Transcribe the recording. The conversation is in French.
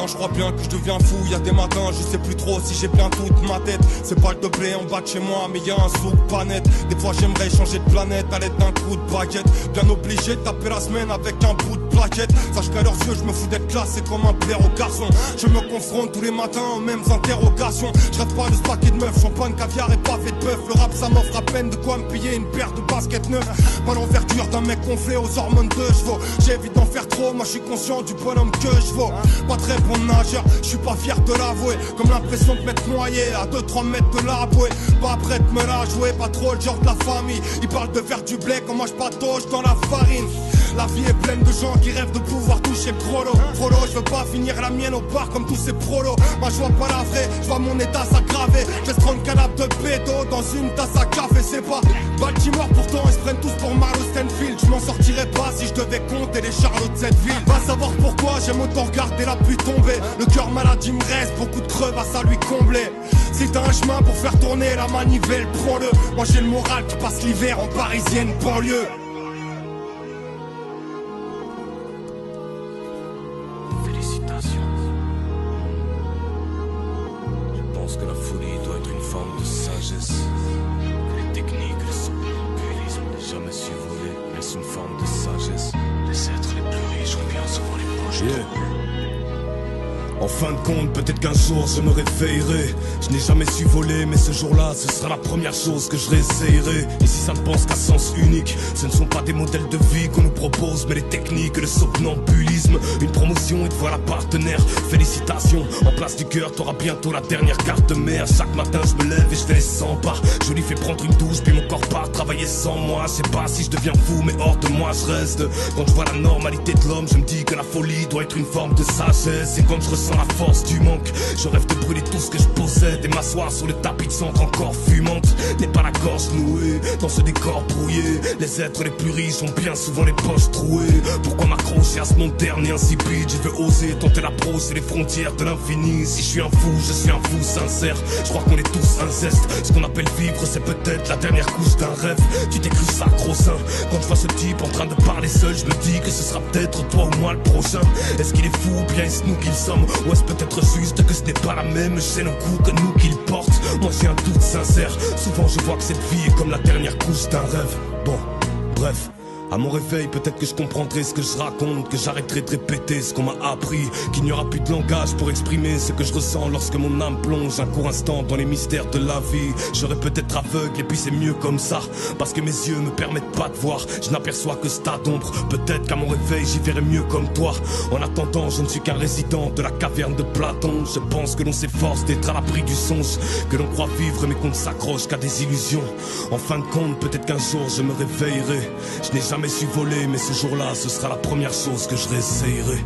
matin, je crois bien que je deviens fou. Y'a des matins, je sais plus trop si j'ai bien toute ma tête. C'est pas le blé en bas de chez moi, mais y'a un souk pas net. Des fois j'aimerais changer de planète à l'aide d'un coup de baguette. Bien obligé de taper la semaine avec un bout de plaquette. Sache qu'à leurs yeux, je me fous d'être classé comme un plaire au garçon. Je me confronte tous les matins aux mêmes interrogations. Je rêve pas de ce paquet de meufs, champagne, caviar et pavé de bœuf. Le rap ça m'offre à peine de quoi me payer une paire de baskets neuves. Pas l'envergure d'un mec gonflé aux hormones de chevaux. J'évite d'en faire trop, moi je suis conscient du bonhomme que je vaux. Pas très bon nageur, je suis pas fier de l'avouer. Comme l'impression de m'être noyé à 2-3 mètres de la bouée. Pas prêt de me la jouer, pas trop le genre de la famille. Ils parlent de faire du blé quand moi je patauge dans la farine. La vie est pleine de gens qui rêvent de pouvoir toucher le prolo. Prolo, je veux pas finir la mienne au bar comme tous ces prolos. Moi je vois pas la vraie, je vois mon état s'aggraver. Je laisse 30 canapes de pédo dans une tasse à café. C'est pas Baltimore pourtant ils se prennent tous pour Marlo Stanfield. Je m'en sortirais pas si je devais compter les charlots de cette ville. Va savoir pourquoi j'aime autant regarder la pluie tomber. Le cœur malade il me reste beaucoup de crevasses à lui combler. Si t'as un chemin pour faire tourner la manivelle, prends-le. Moi j'ai le moral qui passe l'hiver en parisienne banlieue. Je pense que la folie doit être une forme de sagesse. Les techniques, le somnambulisme, ne jamais su voler, mais c'est une forme de sagesse. Les êtres les plus riches ont bien souvent les poches trouées. En fin de compte, peut-être qu'un jour je me réveillerai. Je n'ai jamais su voler, mais ce jour-là, ce sera la première chose que je réessayerai. Et si ça ne pense qu'à sens unique, ce ne sont pas des modèles de vie qu'on nous propose, mais les techniques, le somnambulisme. Une promotion et te voilà partenaire. Félicitations, en place du cœur, t'auras bientôt la dernière carte de mère. Chaque matin, je me lève et je te laisse sans pas. Je lui fais prendre une douche, puis mon corps part travailler sans moi. Je sais pas si je deviens fou, mais hors de moi, je reste. Quand je vois la normalité de l'homme, je me dis que la folie doit être une forme de sagesse. Et quand je ressens la force du manque, je rêve de brûler tout ce que je possède et m'asseoir sur le tapis de cendre encore fumante. N'ai pas la gorge nouée dans ce décor brouillé. Les êtres les plus riches ont bien souvent les poches trouées. Pourquoi m'accrocher à ce monde dernier insipide? Je veux oser tenter l'approche et les frontières de l'infini. Si je suis un fou, je suis un fou sincère. Je crois qu'on est tous incestes. Ce qu'on appelle vivre, c'est peut-être la dernière couche d'un rêve. Tu t'es cru sacro-saint. Quand je vois ce type en train de parler seul, je me dis que ce sera peut-être toi ou moi le prochain. Est-ce qu'il est fou ou bien est-ce nous qu'il somme? Ou est-ce peut-être juste que ce n'est pas la même chaîne au cou que nous qu'il porte? Moi j'ai un doute sincère. Souvent je vois que cette vie est comme la dernière couche d'un rêve. Bon, bref. À mon réveil, peut-être que je comprendrai ce que je raconte, que j'arrêterai de répéter ce qu'on m'a appris, qu'il n'y aura plus de langage pour exprimer ce que je ressens lorsque mon âme plonge un court instant dans les mystères de la vie. J'aurais peut-être aveugle et puis c'est mieux comme ça, parce que mes yeux me permettent pas de voir, je n'aperçois que ce tas d'ombre. Peut-être qu'à mon réveil, j'y verrai mieux comme toi. En attendant, je ne suis qu'un résident de la caverne de Platon. Je pense que l'on s'efforce d'être à l'abri du songe, que l'on croit vivre mais qu'on ne s'accroche qu'à des illusions. En fin de compte, peut-être qu'un jour je me réveillerai. Je n'ai jamais su voler, mais ce jour-là, ce sera la première chose que je réessayerai.